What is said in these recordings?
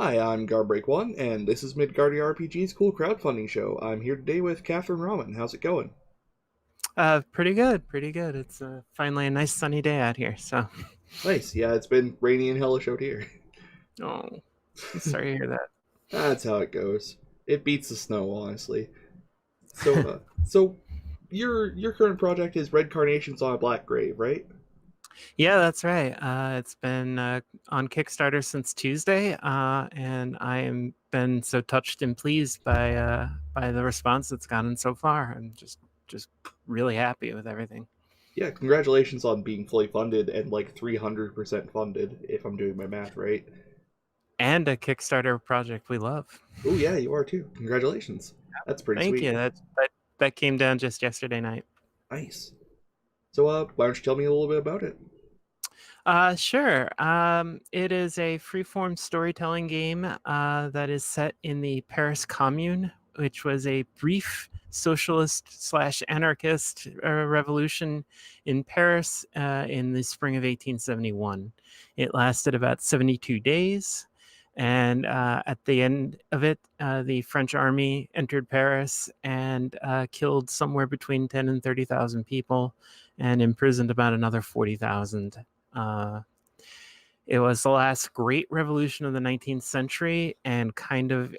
Hi, I'm Garbreak1, and this is Midgardy RPG's cool crowdfunding show. I'm here today with Catherine Ramen. How's it going? Pretty good, pretty good. It's finally a nice sunny day out here. So, Nice. Yeah, it's been rainy and hellish out here. oh, I'm sorry to hear That's how it goes. It beats the snow, honestly. So, that. uh, so your current project is Red Carnations on a Black Grave, right? Yeah, that's right. It's been on Kickstarter since Tuesday, and I am been so touched and pleased by the response it's gotten so far. I'm just really happy with everything. Yeah, congratulations on being fully funded and like 300% funded, if I'm doing my math right. And a Kickstarter project we love. Oh yeah, you are too. Congratulations. That's pretty Thank sweet. you. That came down just yesterday night. Nice. So, why don't you tell me a little bit about it? Sure. It is a freeform storytelling game that is set in the Paris Commune, which was a brief socialist slash anarchist revolution in Paris in the spring of 1871. It lasted about 72 days. And at the end of it, the French army entered Paris and killed somewhere between 10 and 30,000 people and imprisoned about another 40,000. uh, it was the last great revolution of the 19th century and kind of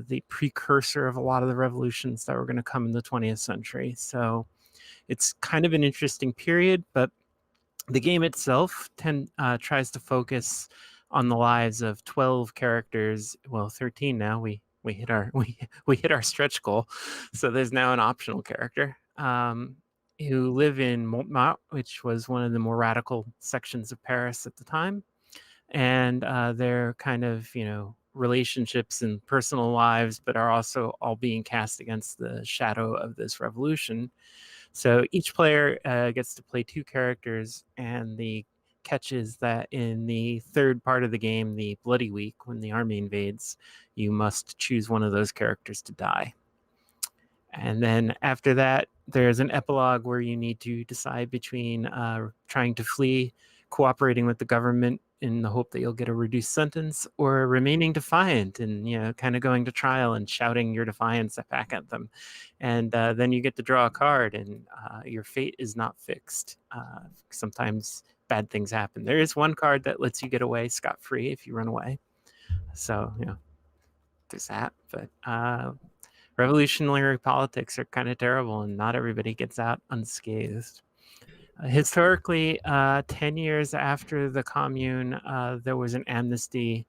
the precursor of a lot of the revolutions that were going to come in the 20th century. So it's kind of an interesting period, but the game itself tries to focus on the lives of 12 characters. Well, 13 now. We hit our we hit our stretch goal, so there's now an optional character. Who live in Montmartre, which was one of the more radical sections of Paris at the time, and their kind of relationships and personal lives, but are also all being cast against the shadow of this revolution. So each player gets to play two characters, and the catch is that in the third part of the game, the Bloody Week, when the army invades, you must choose one of those characters to die. And then after that, there's an epilogue where you need to decide between trying to flee, cooperating with the government in the hope that you'll get a reduced sentence, or remaining defiant and kind of going to trial and shouting your defiance back at them. And then you get to draw a card, and your fate is not fixed. Sometimes bad things happen. There is one card that lets you get away scot free if you run away. So there's that. But revolutionary politics are kind of terrible, and not everybody gets out unscathed. Historically, 10 years after the commune, there was an amnesty,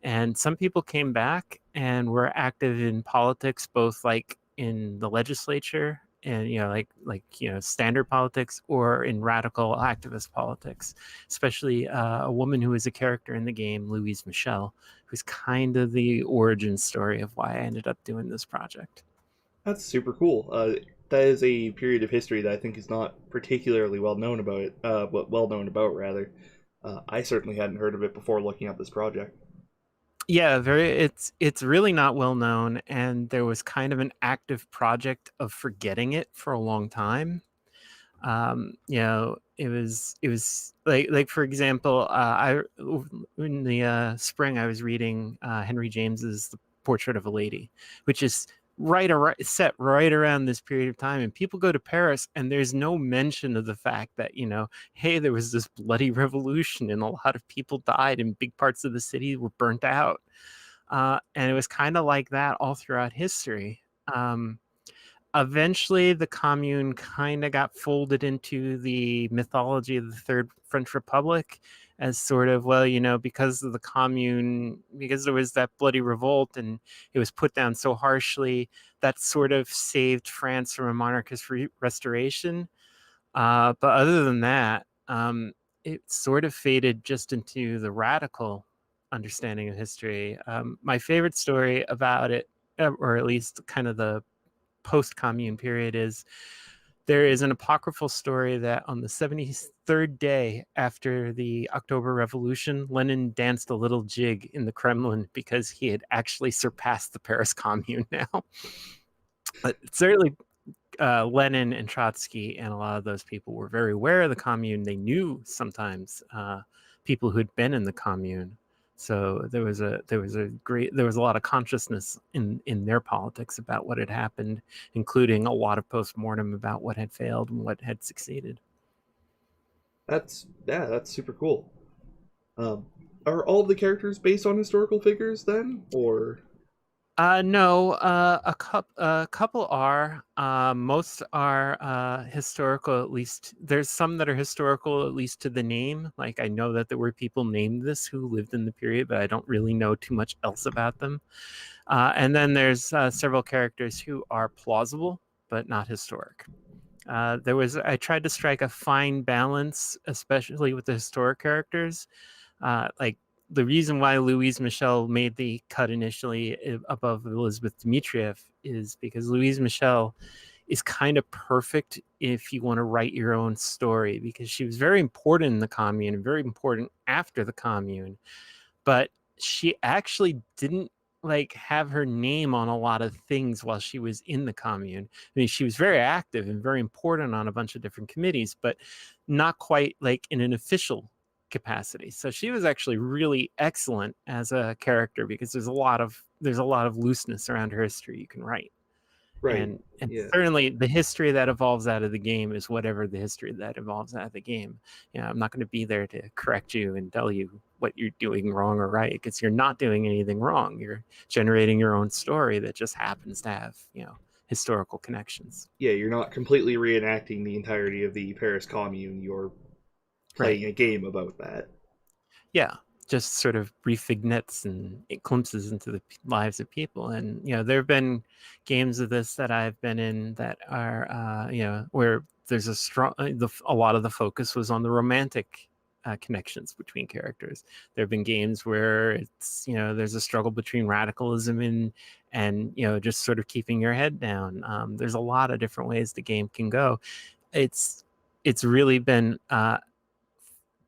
and some people came back and were active in politics, both like in the legislature and standard politics, or in radical activist politics, especially a woman who is a character in the game, Louise Michel, who's kind of the origin story of why I ended up doing this project. That's super cool. That is a period of history that I think is not particularly well known about it. Well known about rather. I certainly hadn't heard of it before looking up this project. Yeah, very. It's really not well known, and there was kind of an active project of forgetting it for a long time. It was like for example, I in the spring I was reading Henry James's The Portrait of a Lady, which is set right around this period of time, and people go to Paris and there's no mention of the fact that hey, there was this bloody revolution and a lot of people died and big parts of the city were burnt out, and it was kind of like that all throughout history. Eventually the commune kind of got folded into the mythology of the Third French Republic as sort of, well, because of the commune, because there was that bloody revolt and it was put down so harshly, that sort of saved France from a monarchist restoration. But other than that, it sort of faded just into the radical understanding of history. My favorite story about it, or at least kind of the post-commune period, is there is an apocryphal story that on the 73rd day after the October Revolution, Lenin danced a little jig in the Kremlin because he had actually surpassed the Paris Commune now. But certainly Lenin and Trotsky and a lot of those people were very aware of the commune. They knew sometimes people who'd been in the commune. So there was a lot of consciousness in their politics about what had happened, including a lot of postmortem about what had failed and what had succeeded. That's super cool. Um, are all of the characters based on historical figures then, or No, a couple are. Most are historical. At least there's some that are historical, at least to the name. Like I know that there were people named this who lived in the period, but I don't really know too much else about them. And then there's several characters who are plausible but not historic. I tried to strike a fine balance, especially with the historic characters. Like the reason why Louise Michel made the cut initially above Elizabeth Dmitriev is because Louise Michel is kind of perfect if you want to write your own story, because she was very important in the commune and very important after the commune, but she actually didn't like have her name on a lot of things while she was in the commune. I mean, she was very active and very important on a bunch of different committees, but not quite like in an official capacity. So she was actually really excellent as a character because there's a lot of looseness around her history you can write. right? And Yeah, certainly the history that evolves out of the game is whatever the history that evolves out of the game. You know, I'm not going to be there to correct you and tell you what you're doing wrong or right, because you're not doing anything wrong. You're generating your own story that just happens to have, you know, historical connections. yeah. You're not completely reenacting the entirety of the Paris Commune. You're Right. playing a game about that. Yeah, just sort of brief vignettes and glimpses into the lives of people. And you know, there have been games of this that I've been in that are, you know, where there's a strong, a lot of the focus was on the romantic connections between characters. There have been games where it's, you know, there's a struggle between radicalism and you know, just sort of keeping your head down. There's a lot of different ways the game can go. It's it's really been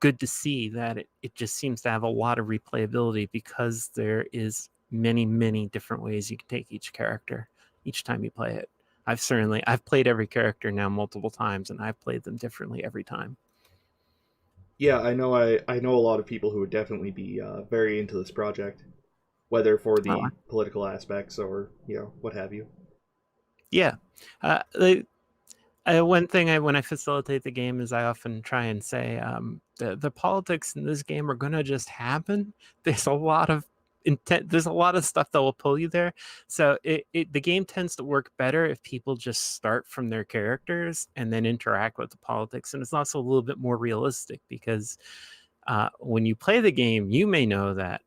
good to see that it just seems to have a lot of replayability because there is many different ways you can take each character each time you play it. I've played every character now multiple times and I've played them differently every time. Yeah, I know. I know a lot of people who would definitely be very into this project, whether for Oh, the political aspects or what have you. yeah. One thing when I facilitate the game is I often try and say the politics in this game are gonna just happen. There's a lot of intent. There's a lot of stuff that will pull you there. So the game tends to work better if people just start from their characters and then interact with the politics. And it's also a little bit more realistic because when you play the game, you may know that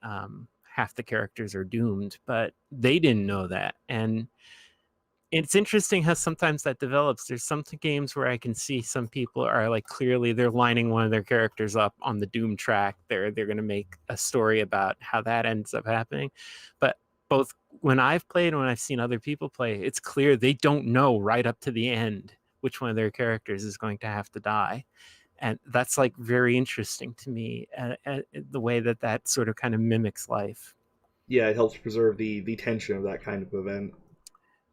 half the characters are doomed, but they didn't know that. And it's interesting how sometimes that develops. There's some games where I can see some people are like clearly they're lining one of their characters up on the doom track. They're going to make a story about how that ends up happening. But both when I've played and when I've seen other people play, it's clear they don't know right up to the end which one of their characters is going to have to die. And that's like very interesting to me, the way that that sort of kind of mimics life. Yeah, it helps preserve the tension of that kind of event.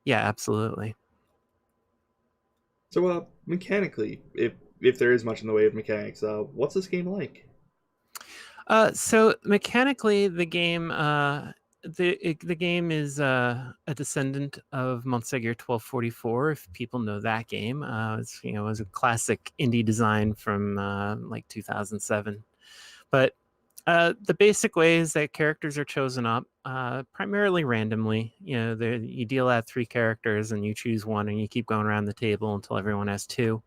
Yeah, absolutely. So, mechanically, if there is much in the way of mechanics, what's this game like? So mechanically, the game is a descendant of Montsegur 1244. If people know that game, it's, you know, it was a classic indie design from like 2007. But the basic way is that characters are chosen up primarily randomly. You know, you deal out three characters and you choose one, and you keep going around the table until everyone has two.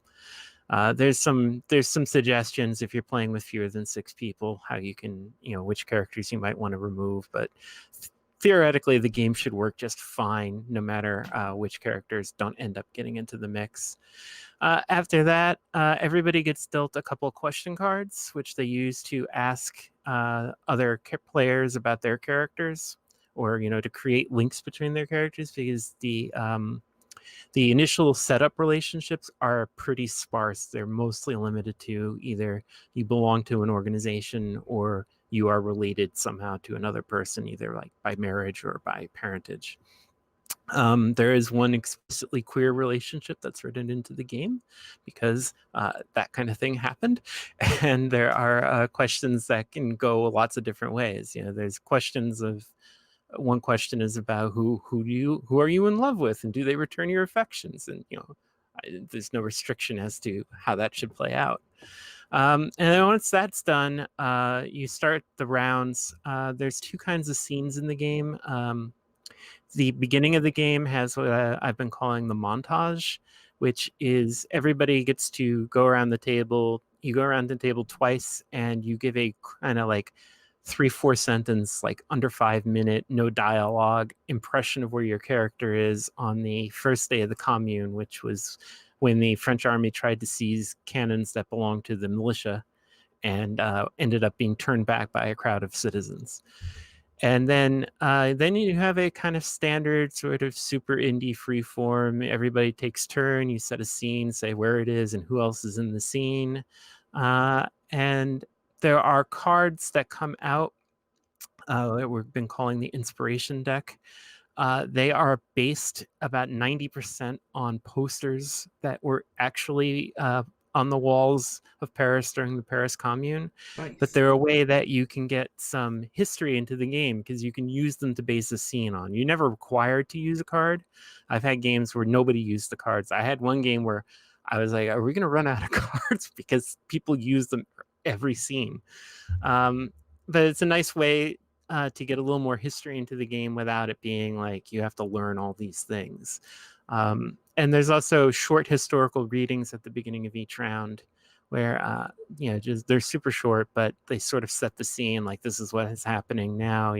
There's some suggestions if you're playing with fewer than six people, how you can, you know, which characters you might want to remove, but theoretically the game should work just fine no matter which characters don't end up getting into the mix. After that, everybody gets dealt a couple question cards, which they use to ask other players about their characters, or you know, to create links between their characters, because the initial setup relationships are pretty sparse. They're mostly limited to either you belong to an organization or you are related somehow to another person, either like by marriage or by parentage. There is one explicitly queer relationship that's written into the game because that kind of thing happened, and there are questions that can go lots of different ways. There's questions of one question is about who are you in love with, and do they return your affections, and there's no restriction as to how that should play out. And then once that's done, you start the rounds. There's two kinds of scenes in the game. The beginning of the game has what I've been calling the montage, which is everybody gets to go around the table. You go around the table twice, and you give a kind of like 3-4 sentence, like under 5 minute, no dialogue impression of where your character is on the first day of the Commune, which was when the French army tried to seize cannons that belonged to the militia and ended up being turned back by a crowd of citizens. And then you have a kind of standard sort of super indie free form. Everybody takes turn. You set a scene, say where it is and who else is in the scene. And there are cards that come out that we've been calling the inspiration deck. They are based about 90% on posters that were actually on the walls of Paris during the Paris Commune. But Nice. they're a way that you can get some history into the game because you can use them to base a scene on. You're never required to use a card. I've had games where nobody used the cards. I had one game where I was like, are we going to run out of cards? Because people use them for every scene. But it's a nice way to get a little more history into the game without it being like you have to learn all these things. And there's also short historical readings at the beginning of each round where, just they're super short, but they sort of set the scene like this is what is happening now.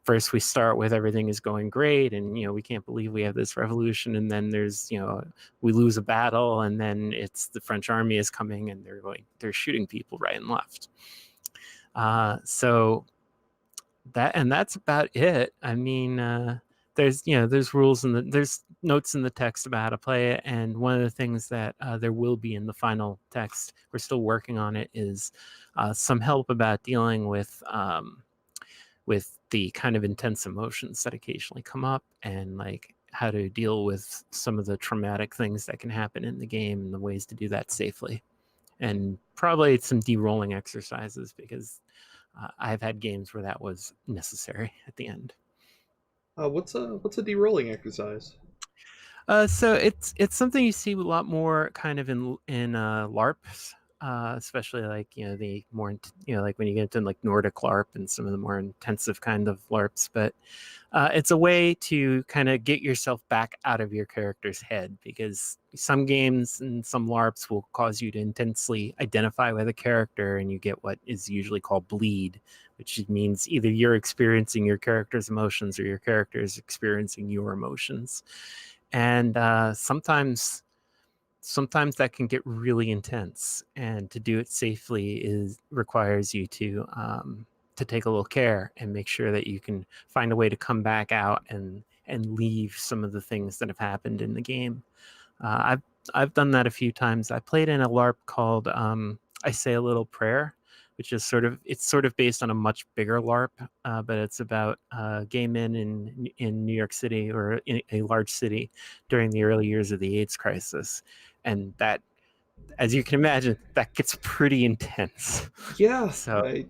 First we start with everything is going great and we can't believe we have this revolution, and then there's we lose a battle, and then it's the French army is coming and they're shooting people right and left. So that's about it. I mean, there's rules and there's notes in the text about how to play it, and one of the things that there will be in the final text, we're still working on it, is some help about dealing with the kind of intense emotions that occasionally come up, and like how to deal with some of the traumatic things that can happen in the game and the ways to do that safely, and probably some de-rolling exercises because I've had games where that was necessary at the end. What's a de-rolling exercise? So it's something you see a lot more kind of in LARPs, especially like the more like when you get into like Nordic LARP and some of the more intensive kind of LARPs. But it's a way to kind of get yourself back out of your character's head, because some games and some LARPs will cause you to intensely identify with a character, and you get what is usually called bleed, which means either you're experiencing your character's emotions or your character is experiencing your emotions. And sometimes that can get really intense, and to do it safely requires you to take a little care and make sure that you can find a way to come back out and leave some of the things that have happened in the game. I've done that a few times. I played in a LARP called I Say a Little Prayer, which is sort of based on a much bigger LARP, but it's about gay men in New York City, or in a large city during the early years of the AIDS crisis, and that, as you can imagine, that gets pretty intense. Yeah, So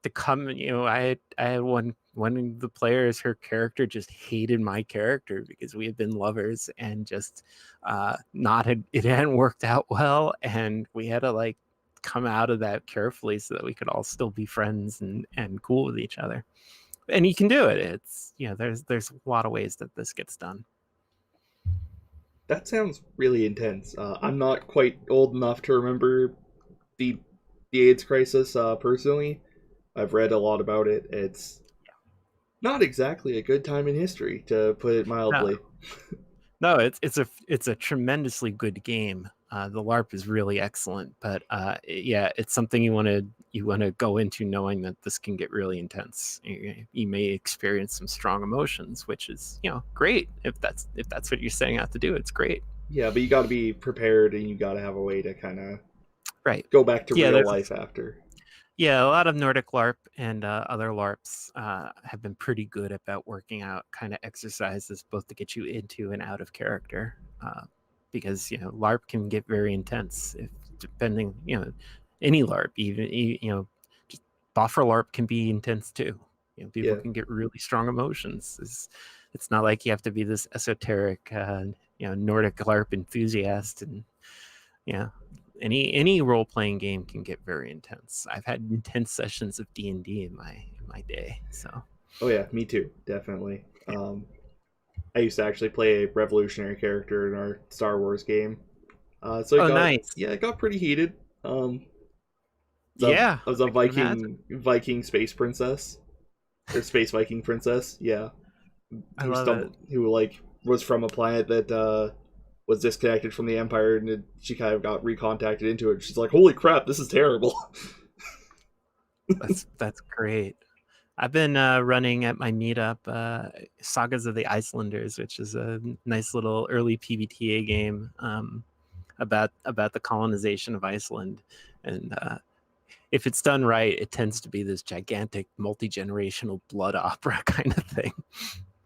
to come, I had one of the players, her character just hated my character because we had been lovers and just it hadn't worked out well, and we had to like come out of that carefully so that we could all still be friends and cool with each other. And you can do it. It's there's a lot of ways that this gets done. that sounds really intense. I'm not quite old enough to remember the the AIDS crisis personally. I've read a lot about it. It's not exactly a good time in history, to put it No, mildly. no, it's a tremendously good game. The LARP is really excellent, but yeah, it's something you want to go into knowing that this can get really intense. You may experience some strong emotions, which is great if that's what you're setting out to do. It's great, Yeah, but you got to be prepared, and you got to have a way to kind of right? go back to Yeah, real there's life after. Yeah, a lot of Nordic LARP and other LARPs have been pretty good about working out kind of exercises both to get you into and out of character. Because LARP can get very intense if depending any LARP just buffer LARP can be intense too. People Yeah. can get really strong emotions. It's not like you have to be this esoteric Nordic LARP enthusiast and yeah any role-playing game can get very intense. I've had intense sessions of D&D in my day, so Oh yeah, me too, definitely. I used to actually play a revolutionary character in our Star Wars game. So oh nice. it got pretty heated. Um, Yeah, I was a I can imagine. Viking space princess or space Viking princess. Yeah, I love it. who like was from a planet that was disconnected from the Empire, and she kind of got recontacted into it. She's like, "Holy crap, this is terrible." That's great. I've been running at my meetup Sagas of the Icelanders, which is a nice little early PBTA game about the colonization of Iceland. And if it's done right, it tends to be this gigantic multi-generational blood opera kind of thing.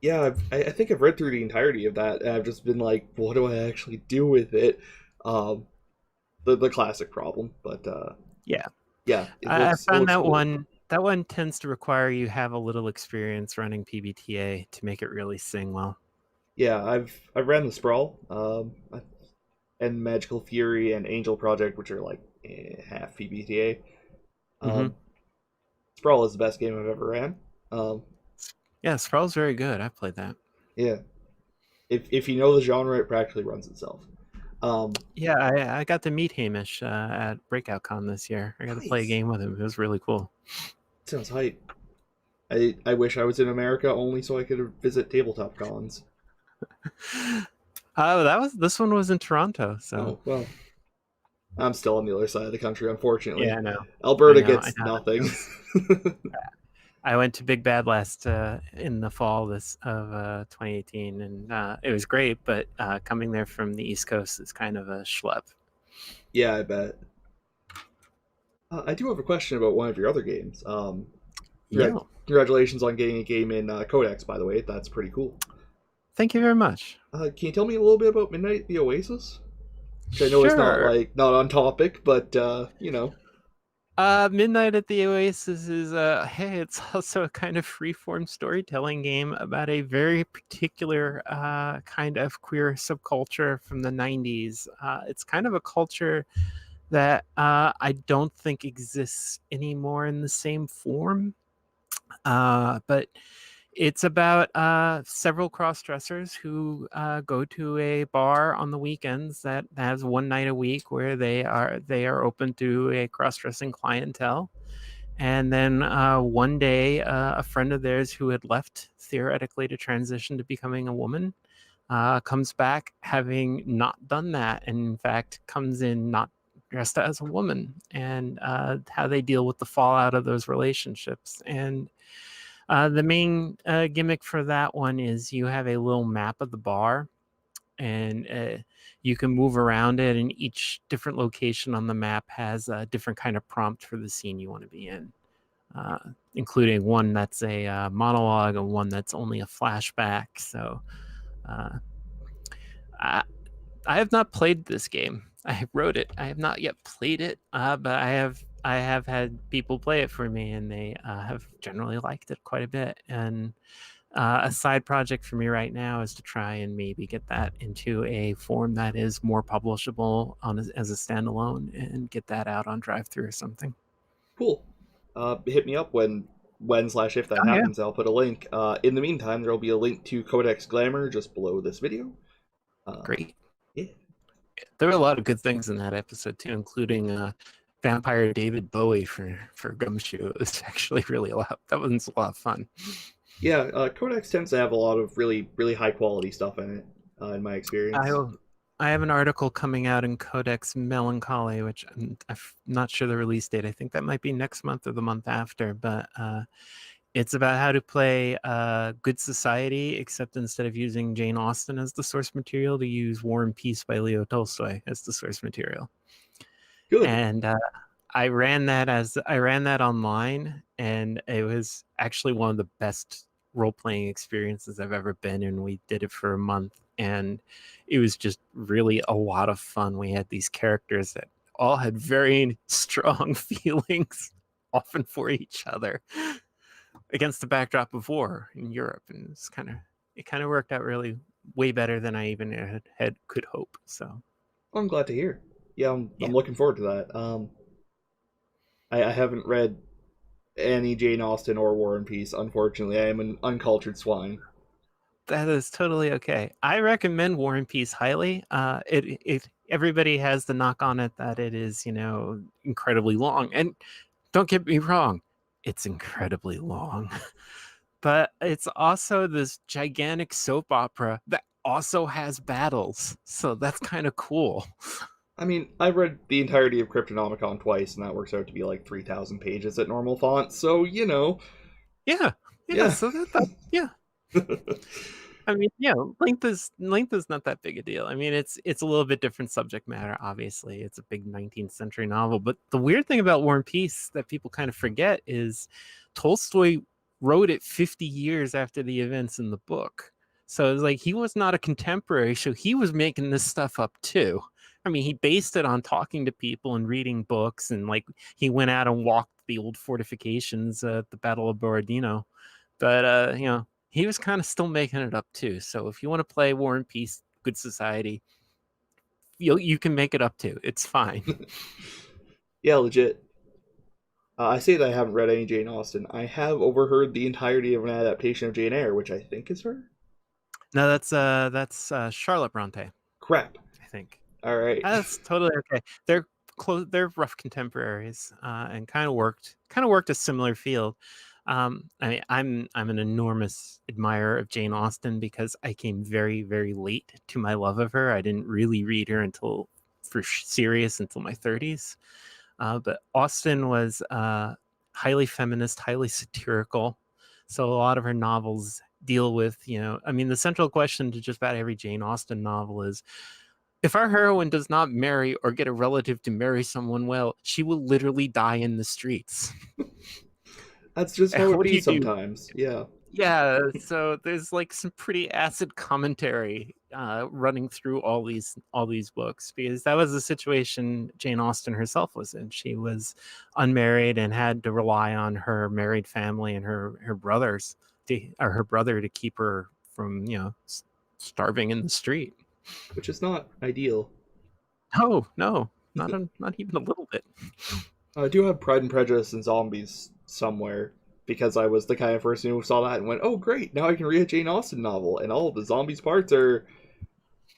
Yeah, I think I've read through the entirety of that, and I've just been like, "What do I actually do with it?" Um, the classic problem, but Yeah, yeah, I it found looks that cool. one tends to require you have a little experience running PBTA to make it really sing well. Yeah, I've ran the Sprawl, and Magical Fury and Angel Project, which are like half PBTA. Hmm. Um, Sprawl is the best game I've ever ran. Um, Yeah, Sprawl's very good. I played that. yeah, if you know the genre, it practically runs itself. Um, Yeah, I got to meet Hamish at Breakout Con this year. I got to play a nice. game with him. It was really cool. Sounds hype. I wish I was in America only so I could visit tabletop cons. This one was in Toronto, so Oh well, I'm still on the other side of the country, yeah, unfortunately. I know, Alberta I gets know how that nothing. goes. I went to Big Bad last in the fall this of 2018, and it was great. But coming there from the East Coast is kind of a schlep. Yeah, I bet. I do have a question about one of your other games. Yeah, Congratulations on getting a game in Codex, by the way. That's pretty cool. thank you very much. Can you tell me a little bit about Midnight at the Oasis? Which I know is not Sure. not on topic, but you know. Midnight at the Oasis is hey, it's also a kind of freeform storytelling game about a very particular kind of queer subculture from the 90s. It's kind of a culture that I don't think exists anymore in the same form. But it's about several cross dressers who go to a bar on the weekends that has one night a week where they are open to a cross dressing clientele. And then one day, a friend of theirs who had left theoretically to transition to becoming a woman comes back having not done that, and in fact comes in not dressed as a woman, and how they deal with the fallout of those relationships. And the main gimmick for that one is you have a little map of the bar, and you can move around it, and each different location on the map has a different kind of prompt for the scene you want to be in, uh, including one that's a monologue and one that's only a flashback. So uh, I, I have not played this game. I wrote it. I have not yet played it, but I have had people play it for me, and they have generally liked it quite a bit. And a side project for me right now is to try and maybe get that into a form that is more publishable as a standalone and get that out on drive through or something. Cool. Hit me up when slash if that Oh yeah, happens. I'll put a link. In the meantime, there will be a link to Codex Glamour just below this video. great. Yeah. There were a lot of good things in that episode too, including vampire David Bowie for Gumshoe. It was actually really a lot. That was a lot of fun. Yeah, Codex tends to have a lot of really high quality stuff in it, in my I experience. I have an article coming out in Codex Melancholy, which I'm not sure the release date. I think that might be next month or the month after, but it's about how to play Good Society, except instead of using Jane Austen as the source material, to use War and Peace by Leo Tolstoy as the source material. Good. And I ran that online, and it was actually one of the best role playing experiences I've ever been in. We did it for a month, and it was just really a lot of fun. We had these characters that all had very strong feelings, often for each other, against the backdrop of war in Europe, and it kind of worked out really way better than I even had could hope. So I'm glad to hear. Yeah, I'm yeah. looking forward to that. I haven't read any Jane Austen or War and Peace. Unfortunately, I am an uncultured swine. That is totally okay. I recommend War and Peace highly. It everybody has the knock on it that it is, incredibly long. And don't get me wrong, it's incredibly long. But it's also this gigantic soap opera that also has battles. So that's kind of cool. I mean, I've read the entirety of Cryptonomicon twice, and that works out to be like 3,000 pages at normal font. So Yeah. Yeah, yeah. so that yeah. I mean, yeah, length is not that big a deal. I mean, it's a little bit different subject matter. Obviously, it's a big 19th century novel. But the weird thing about War and Peace that people kind of forget is Tolstoy wrote it 50 years after the events in the book. So it's like he was not a contemporary, so he was making this stuff up too. I mean, he based it on talking to people and reading books, and like he went out and walked the old fortifications at the Battle of Borodino. But he was kind of still making it up too. So if you want to play War and Peace, Good Society, you can make it up too. It's fine. Yeah, legit. I say that I haven't read any Jane Austen. I have overheard the entirety of an adaptation of Jane Eyre, which I think is her. No, that's Charlotte Bronte, Crap. I think. All right. That's totally okay. They're close. They're rough contemporaries, and kind of worked a similar field. I mean, I'm an enormous admirer of Jane Austen because I came very very late to my love of her. I didn't really read her until for serious until my 30s. But Austen was highly feminist, highly satirical. So a lot of her novels deal with, I mean, the central question to just about every Jane Austen novel is if our heroine does not marry or get a relative to marry someone well, she will literally die in the streets. That's just how it What do be you do? sometimes. Yeah. Yeah, so there's like some pretty acid commentary running through all these books because that was the situation Jane Austen herself was in. She was unmarried and had to rely on her married family and her brothers or her brother to keep her from starving in the street. Which is not ideal. No, no, not even a little bit. I do have Pride and Prejudice and Zombies somewhere because I was the kind of person who saw that and went, "Oh, great! Now I can read a Jane Austen novel." And all of the zombies parts are.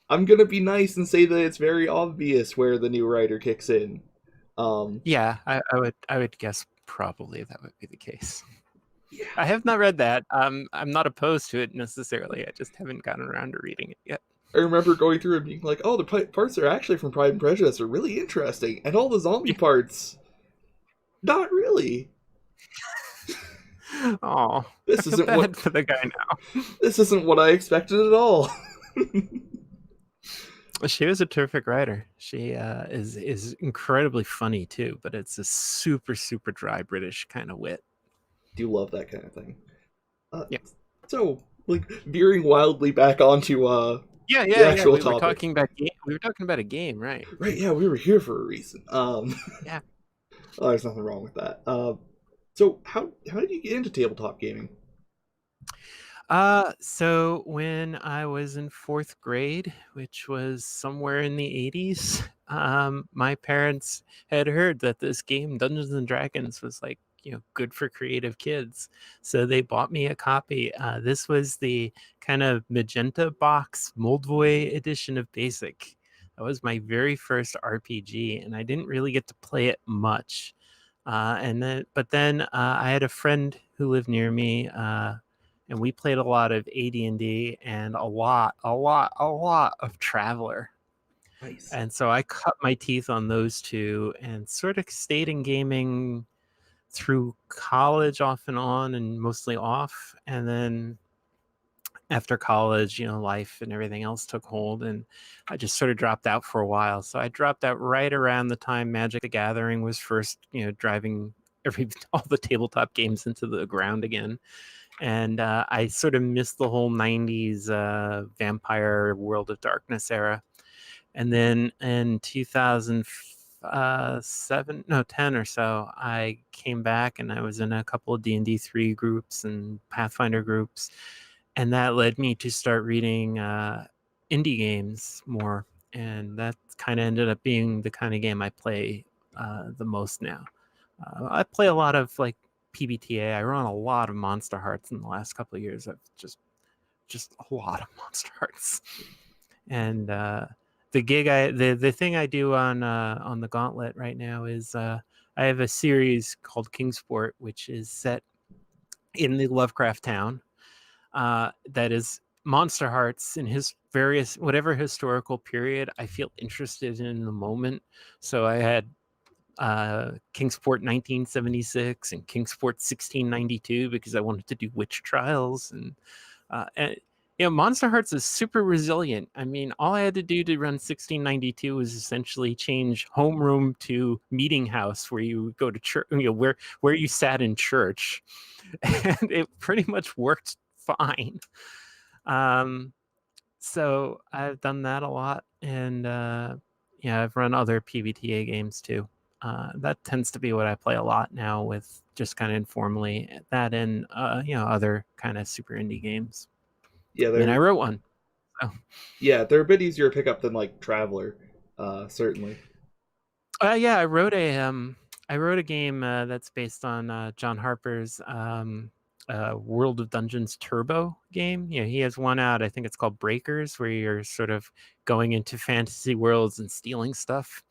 I'm gonna be nice and say that it's very obvious where the new writer kicks in. Um, Yeah, I would guess probably that would be the case. yeah, I have not read that. I'm not opposed to it necessarily. I just haven't gotten around to reading it yet. I remember going through and being like, "Oh, the parts that are actually from Pride and Prejudice are really interesting," and all the zombie Yeah. parts, not really. Oh, I This feel isn't what bad for the guy now. this isn't what I expected at all. She was a terrific writer. She is incredibly funny too, but it's a super super dry British kind of wit. Do love that kind of thing. Uh, Yeah, so, like, veering wildly back onto yeah, the yeah, yeah. actual We were topic. talking about we were talking about a game, right? Right, yeah, we were here for a reason. Yeah. Oh, there's nothing wrong with that. So how did you get into tabletop gaming? So when I was in fourth grade, which was somewhere in the 80s, my parents had heard that this game, Dungeons and Dragons, was like, good for creative kids. So they bought me a copy. This was the kind of magenta box Moldvoy edition of Basic. That was my very first RPG, and I didn't really get to play it much. But then I had a friend who lived near me, and we played a lot of AD&D and a lot of Traveler. Nice. And so I cut my teeth on those two and sort of stayed in gaming through college off and on and mostly off. And then after college, life and everything else took hold, and I just sort of dropped out for a while. So I dropped out right around the time Magic the Gathering was first, driving all the tabletop games into the ground again. And I sort of missed the whole 90s vampire World of Darkness era. And then in 2007, no, 10 or so, I came back and I was in a couple of D&D 3 groups and Pathfinder groups. And that led me to start reading indie games more. And that kind of ended up being the kind of game I play the most now. I play a lot of like PBTA. I run a lot of Monster Hearts in the last couple of years. I've just a lot of Monster Hearts. And the thing I do on the Gauntlet right now is I have a series called Kingsport, which is set in the Lovecraft town. That is Monster Hearts in his various whatever historical period I feel interested in the moment. So I had Kingsport 1976 and Kingsport 1692 because I wanted to do witch trials and Monster Hearts is super resilient. I mean, all I had to do to run 1692 was essentially change homeroom to meeting house, where you go to church, where you sat in church, and it pretty much worked fine. So I've done that a lot, and I've run other PBTA games too. That tends to be what I play a lot now, with just kind of informally that and other kind of super indie games. Yeah, And I wrote one. So. they're a bit easier to pick up than like Traveler, certainly. Yeah, I wrote a game that's based on John Harper's World of Dungeons Turbo game. He has one out. I think it's called Breakers, where you're sort of going into fantasy worlds and stealing stuff.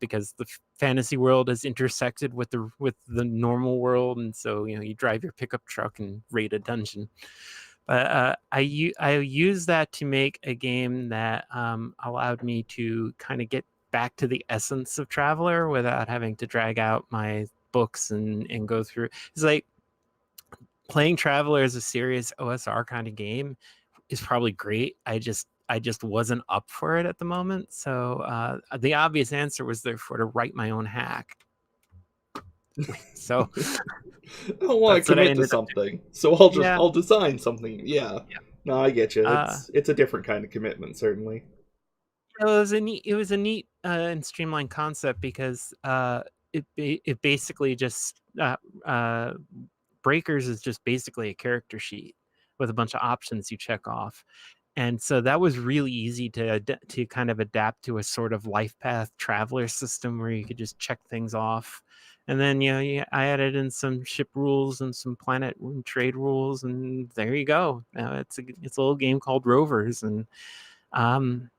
Because the fantasy world is intersected with the normal world, and so you drive your pickup truck and raid a dungeon. But I use that to make a game that allowed me to kind of get back to the essence of Traveler without having to drag out my books and go through. It's like playing Traveler as a serious OSR kind of game is probably great. I just wasn't up for it at the moment. So the obvious answer was therefore to write my own hack. So I don't want to that's what I commit to ended up doing. something, so Yeah. I'll design something. Yeah, Yeah. no, I get you. Uh, It's a different kind of commitment, certainly. it was a neat and streamlined concept because it basically just Breakers is just basically a character sheet with a bunch of options you check off. And so that was really easy to kind of adapt to a sort of life path traveler system where you could just check things off. And then I added in some ship rules and some planet and trade rules, and there you go. Now it's a little game called Rovers, and um,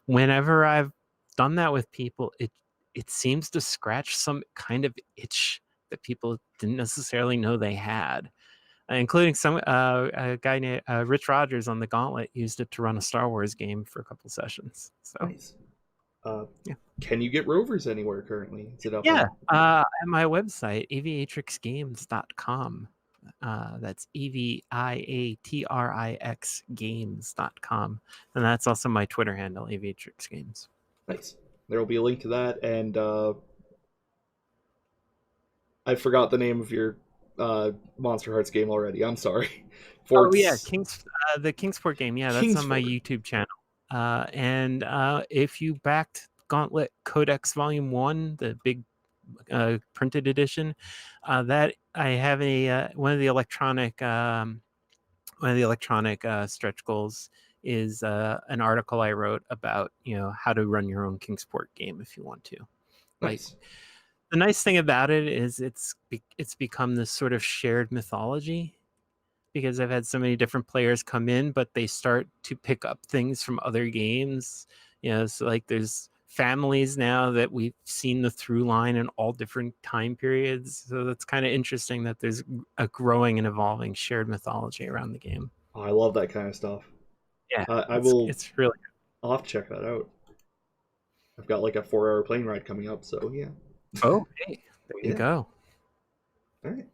whenever I've done that with people, it seems to scratch some kind of itch that people didn't necessarily know they had, including a guy named Rich Rogers on the Gauntlet used it to run a Star Wars game for a couple sessions. So Nice. Uh, yeah, can you get Rovers anywhere currently? Is it up yeah. on? At my website, aviatrixgames.com. That's EVIATRIX games.com. And that's also my Twitter handle, Aviatrix Games. Nice. There will be a link to that, and I forgot the name of your Monster Hearts game already. I'm sorry. Oh yeah, Forts The Kingsport game. Yeah, that's on my Kingsford. YouTube channel. And if you backed Gauntlet Codex Volume 1, the big printed edition, that I have one of the electronic stretch goals is an article I wrote about how to run your own Kingsport game if you want to. Like, Nice. the nice thing about it is it's become this sort of shared mythology, because I've had so many different players come in, but they start to pick up things from other games. So like there's families now that we've seen the through line in all different time periods. So that's kind of interesting that there's a growing and evolving shared mythology around the game. Oh, I love that kind of stuff. Yeah, I will. it's really I'll have to check that out. I've got like a 4 hour plane ride coming up, so yeah. Oh, hey, there you Yeah. go. All right.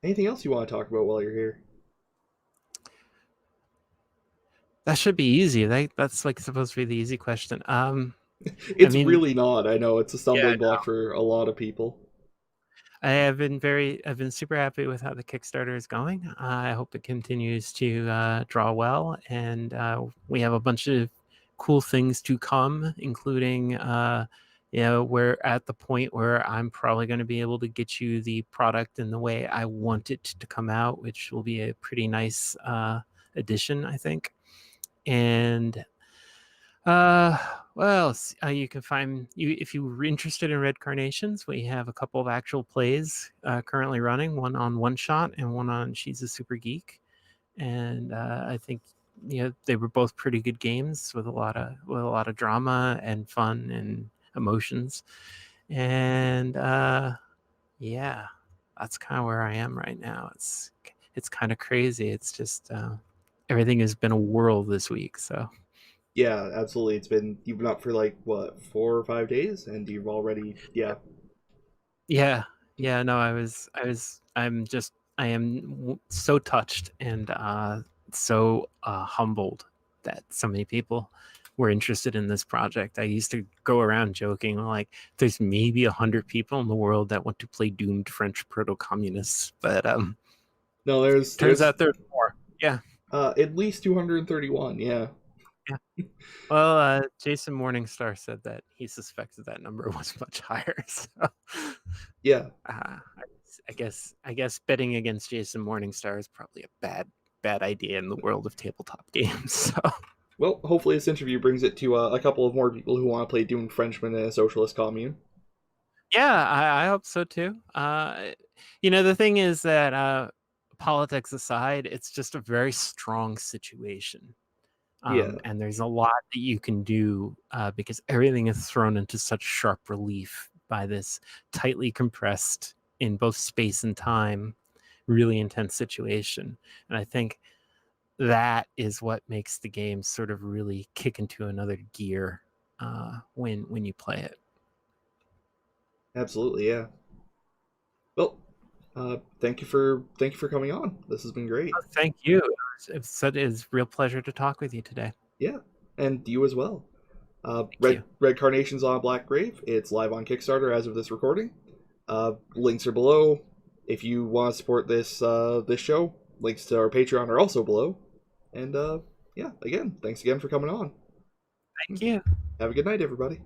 Anything else you want to talk about while you're here? That should be easy. That's like supposed to be the easy question. I It's mean, really not. I know it's a yeah, stumbling block for a lot of people. I've been super happy with how the Kickstarter is going. I hope it continues to draw well, and we have a bunch of cool things to come, including, we're at the point where I'm probably going to be able to get you the product in the way I want it to come out, which will be a pretty nice addition, I think. And uh, well, you can find you if you were interested in red carnations. We have a couple of actual plays currently running. One on One Shot and one on She's a Super Geek. And I think they were both pretty good games with a lot of drama and fun and emotions. And yeah, that's kind of where I am right now. It's kind of crazy. It's just everything has been a whirl this week. So. Yeah, absolutely. You've been up for like what 4 or 5 days, and you've already yeah. Yeah, yeah, no, I am so touched and so humbled that so many people were interested in this project. I used to go around joking like, there's maybe 100 people in the world that want to play doomed French proto-communists, but No, there's turns there's out there's more. Yeah, at least 231. Yeah, yeah. Well, Jason Morningstar said that he suspected that number was much higher. So. yeah. Uh, I guess betting against Jason Morningstar is probably a bad idea in the world of tabletop games. So Well, hopefully this interview brings it to a couple of more people who want to play Doomed Frenchmen in a socialist commune. yeah, I hope so too. The thing is that politics aside, it's just a very strong situation. Yeah, And there's a lot that you can do because everything is thrown into such sharp relief by this tightly compressed in both space and time, really intense situation. And I think that is what makes the game sort of really kick into another gear when you play it. absolutely. Yeah. Well, thank you for coming on. This has been great. Thank you. It's a real pleasure to talk with you today. Yeah, and you as well. Thank Red you. Red Carnations on Black Grave. It's live on Kickstarter as of this recording. Links are below. If you want to support this show, links to our Patreon are also below. And yeah, again, thanks again for coming on. Thank you. Have a good night, everybody.